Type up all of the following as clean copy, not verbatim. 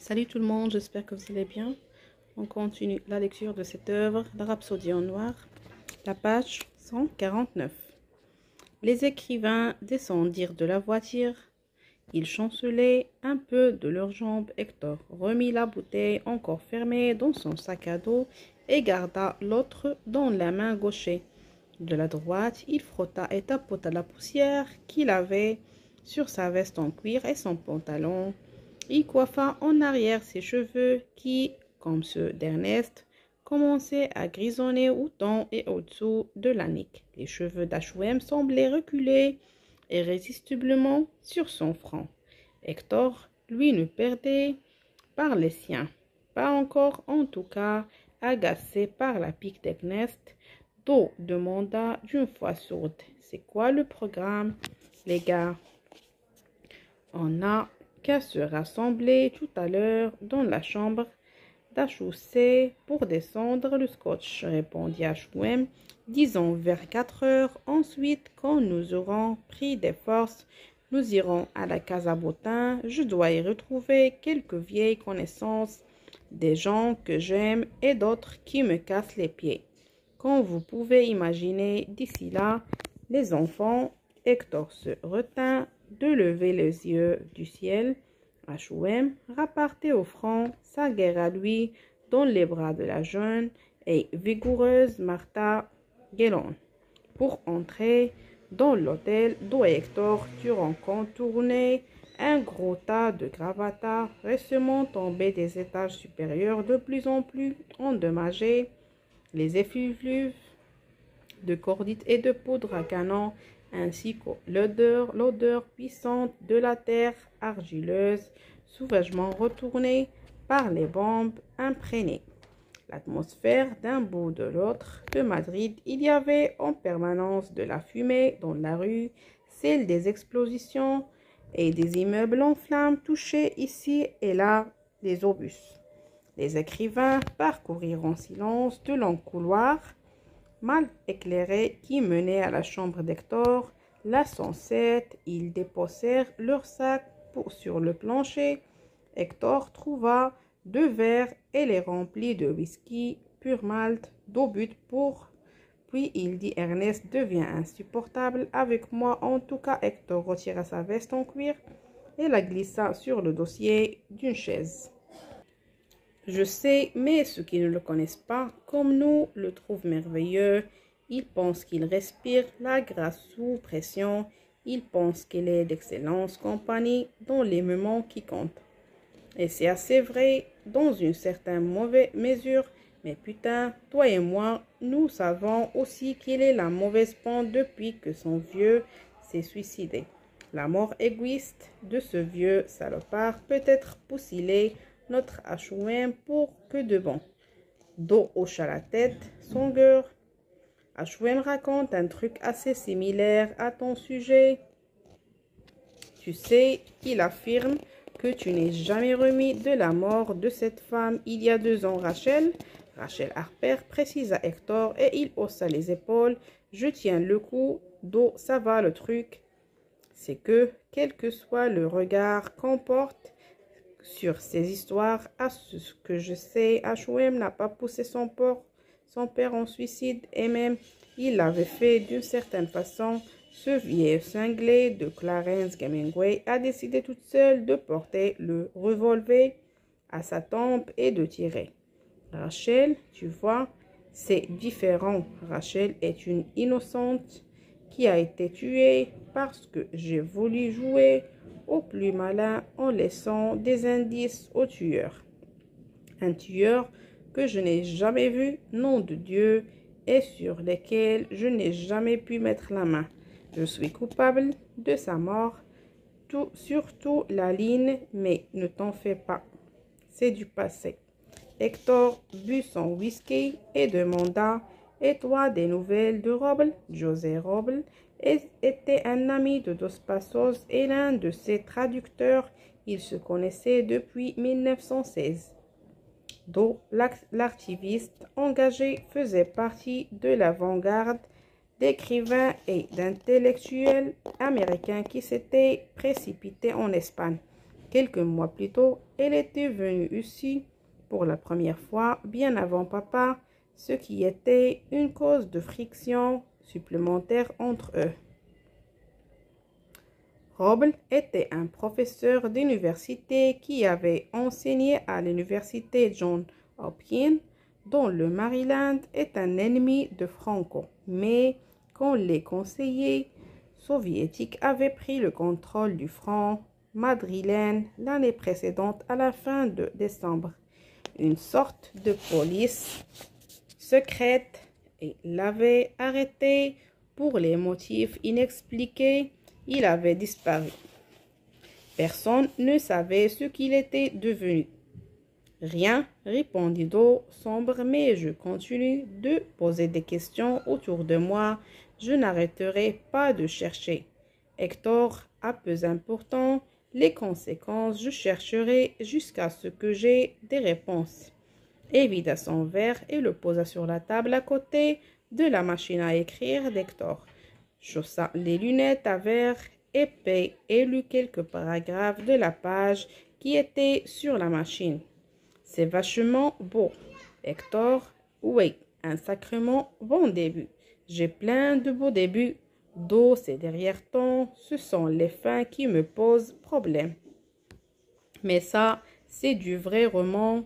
Salut tout le monde, j'espère que vous allez bien. On continue la lecture de cette œuvre, la Rhapsodie en noir, la page 149. Les écrivains descendirent de la voiture. Ils chancelaient un peu de leurs jambes. Hector remit la bouteille encore fermée dans son sac à dos et garda l'autre dans la main gauche. De la droite, il frotta et tapota la poussière qu'il avait sur sa veste en cuir et son pantalon. Il coiffa en arrière ses cheveux qui, comme ceux d'Ernest, commençaient à grisonner au-dedans et au-dessous de la nuque. Les cheveux d'H.O.M. semblaient reculer irrésistiblement sur son front. Hector, lui, ne perdait par les siens. Pas encore, en tout cas, agacé par la pique d'Ernest. Do demanda d'une voix sourde: « C'est quoi le programme, les gars? » On a qu'à se rassembler tout à l'heure dans la chambre d'H.O.C. pour descendre le scotch, répondit H.O.M. Disons vers 4 heures. Ensuite, quand nous aurons pris des forces, nous irons à la Casa Botin. Je dois y retrouver quelques vieilles connaissances, des gens que j'aime et d'autres qui me cassent les pieds. Comme vous pouvez imaginer, d'ici là, les enfants, Hector se retint de lever les yeux du ciel. H.O.M. repartait au front, sa guerre à lui, dans les bras de la jeune et vigoureuse Martha Gellon. Pour entrer dans l'hôtel d'où Hector durant contourner un gros tas de gravatas récemment tombés des étages supérieurs de plus en plus endommagés, les effluves de cordite et de poudre à canon, ainsi que l'odeur puissante de la terre argileuse, sauvagement retournée par les bombes imprégnées. L'atmosphère d'un bout de l'autre de Madrid, il y avait en permanence de la fumée dans la rue, celle des explosions et des immeubles en flammes touchaient ici et là les obus. Les écrivains parcourirent en silence de longs couloirs mal éclairés qui menaient à la chambre d'Hector. La 107, ils déposèrent leurs sacs sur le plancher. Hector trouva 2 verres et les remplit de whisky, pur malt, d'eau but pour. Puis il dit: Ernest devient insupportable avec moi. En tout cas, Hector retira sa veste en cuir et la glissa sur le dossier d'une chaise. Je sais, mais ceux qui ne le connaissent pas, comme nous, le trouvent merveilleux. Ils pensent qu'il respire la grâce sous pression. Ils pensent qu'il est d'excellence compagnie dans les moments qui comptent. Et c'est assez vrai dans une certaine mauvaise mesure. Mais putain, toi et moi, nous savons aussi qu'il est la mauvaise pente depuis que son vieux s'est suicidé. La mort égoïste de ce vieux salopard peut être poussillée notre H.O.M. pour que de bon. Do hocha la tête, son cœur. H.O.M. raconte un truc assez similaire à ton sujet. Tu sais, il affirme que tu n'es jamais remis de la mort de cette femme il y a 2 ans, Rachel. Rachel Harper précisa Hector et il haussa les épaules. Je tiens le coup. Do, ça va le truc. C'est que, quel que soit le regard qu'on porte sur ces histoires, à ce que je sais, H.O.M. n'a pas poussé son père en suicide, et même il l'avait fait d'une certaine façon. Ce vieil cinglé de Clarence Hemingway a décidé toute seule de porter le revolver à sa tempe et de tirer. Rachel, tu vois, c'est différent. Rachel est une innocente qui a été tuée parce que j'ai voulu jouer au plus malin en laissant des indices au tueur. Un tueur que je n'ai jamais vu, nom de Dieu, et sur lesquels je n'ai jamais pu mettre la main. Je suis coupable de sa mort, surtout la ligne, mais ne t'en fais pas. C'est du passé. Hector but son whisky et demanda: Et toi, des nouvelles de Roble? José Roble était un ami de Dos Passos et l'un de ses traducteurs. Ils se connaissaient depuis 1916. Do, l'archiviste engagé, faisait partie de l'avant-garde d'écrivains et d'intellectuels américains qui s'étaient précipités en Espagne. Quelques mois plus tôt, elle était venue ici pour la première fois, bien avant papa, ce qui était une cause de friction supplémentaire entre eux. Roble était un professeur d'université qui avait enseigné à l'université Johns Hopkins, dont le Maryland est un ennemi de Franco. Mais quand les conseillers soviétiques avaient pris le contrôle du front madrilène l'année précédente à la fin de décembre, une sorte de police secrète l'avait arrêté pour les motifs inexpliqués. Il avait disparu. Personne ne savait ce qu'il était devenu. Rien, répondit Do sombre, mais je continue de poser des questions autour de moi. Je n'arrêterai pas de chercher. Hector a peu important les conséquences. Je chercherai jusqu'à ce que j'ai des réponses. Il vida son verre et le posa sur la table à côté de la machine à écrire d'Hector. Chaussa les lunettes à verre épais et lut quelques paragraphes de la page qui était sur la machine. C'est vachement beau, Hector. Oui, un sacrément bon début. J'ai plein de beaux débuts. Do, c'est derrière ton, ce sont les fins qui me posent problème. Mais ça, c'est du vrai roman,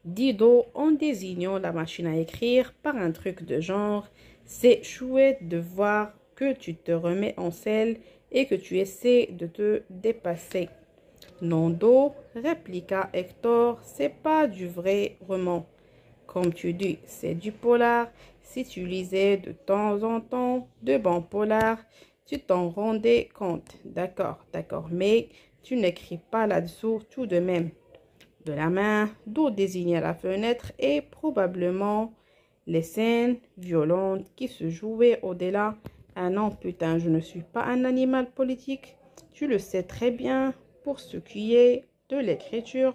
dit Do en désignant la machine à écrire par un truc de genre. C'est chouette de voir que tu te remets en selle et que tu essaies de te dépasser. Non, Do, répliqua Hector, c'est pas du vrai roman. Comme tu dis, c'est du polar. Si tu lisais de temps en temps de bons polars, tu t'en rendais compte. D'accord, mais tu n'écris pas là-dessous tout de même. De la main, Do désigna la fenêtre et probablement les scènes violentes qui se jouaient au-delà. Ah non, putain, je ne suis pas un animal politique. Tu le sais très bien. Pour ce qui est de l'écriture,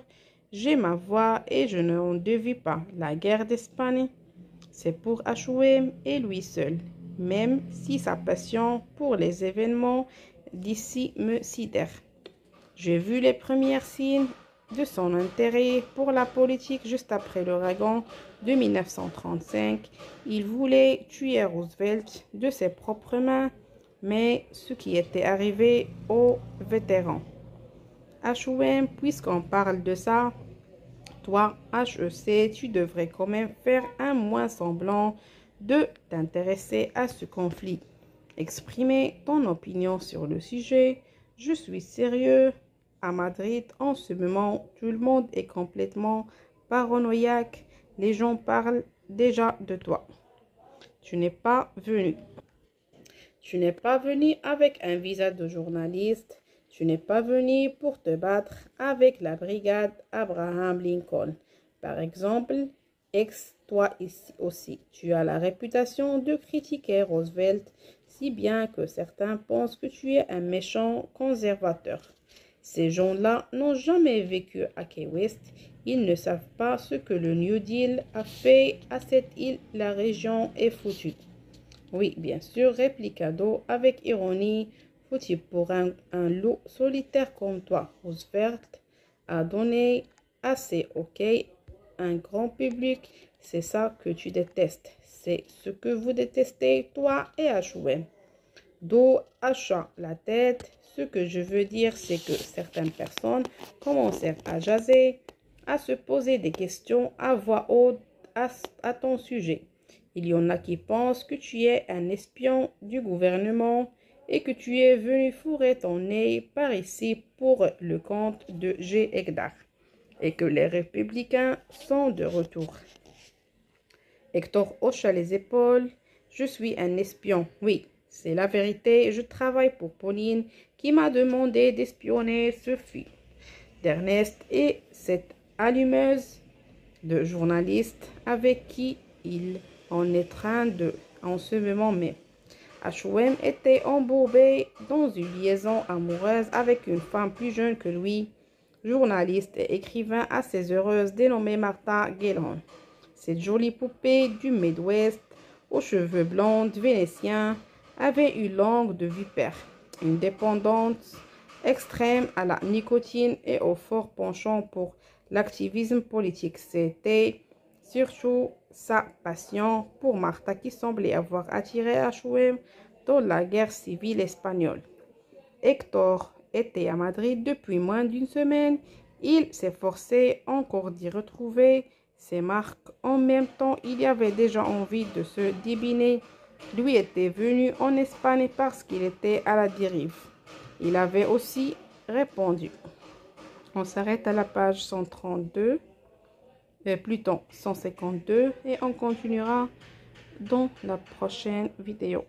j'ai ma voix et je n'en dévie pas. La guerre d'Espagne, c'est pour Achoum et lui seul, même si sa passion pour les événements d'ici me sidère. J'ai vu les premiers signes de son intérêt pour la politique juste après l'ouragan de 1935. Il voulait tuer Roosevelt de ses propres mains, mais ce qui était arrivé aux vétérans. Achoum, puisqu'on parle de ça, toi, HEC, tu devrais quand même faire un moins semblant de t'intéresser à ce conflit. Exprimer ton opinion sur le sujet. Je suis sérieux. À Madrid, en ce moment, tout le monde est complètement paranoïaque. Les gens parlent déjà de toi. Tu n'es pas venu. Tu n'es pas venu avec un visa de journaliste. Tu n'es pas venu pour te battre avec la brigade Abraham Lincoln. Par exemple, toi ici aussi. Tu as la réputation de critiquer Roosevelt, si bien que certains pensent que tu es un méchant conservateur. Ces gens-là n'ont jamais vécu à Key West. Ils ne savent pas ce que le New Deal a fait à cette île. La région est foutue. Oui, bien sûr, répliqua Do avec ironie. Foutu pour un loup solitaire comme toi. Roosevelt a donné assez, ok? Un grand public, c'est ça que tu détestes. C'est ce que vous détestez, toi et Achoum. Do hocha la tête. Ce que je veux dire, c'est que certaines personnes commencèrent à jaser, à se poser des questions à voix haute à ton sujet. Il y en a qui pensent que tu es un espion du gouvernement et que tu es venu fourrer ton nez par ici pour le compte de G. Hegdar et que les républicains sont de retour. Hector hocha les épaules. Je suis un espion, oui. C'est la vérité, je travaille pour Pauline qui m'a demandé d'espionner ce fils d'Ernest et cette allumeuse de journaliste avec qui il en est train de en ce moment même. Achoum était embourbé dans une liaison amoureuse avec une femme plus jeune que lui, journaliste et écrivain assez heureuse dénommée Martha Gellhorn. Cette jolie poupée du Midwest aux cheveux blonds vénitiens avait une langue de vipère, une dépendance extrême à la nicotine et au fort penchant pour l'activisme politique. C'était surtout sa passion pour Martha qui semblait avoir attiré H.O.M. dans la guerre civile espagnole. Hector était à Madrid depuis moins d'une semaine. Il s'efforçait encore d'y retrouver ses marques. En même temps, il y avait déjà envie de se débiner. Lui était venu en Espagne parce qu'il était à la dérive. Il avait aussi répondu. On s'arrête à la page 132, plutôt 152, et on continuera dans la prochaine vidéo.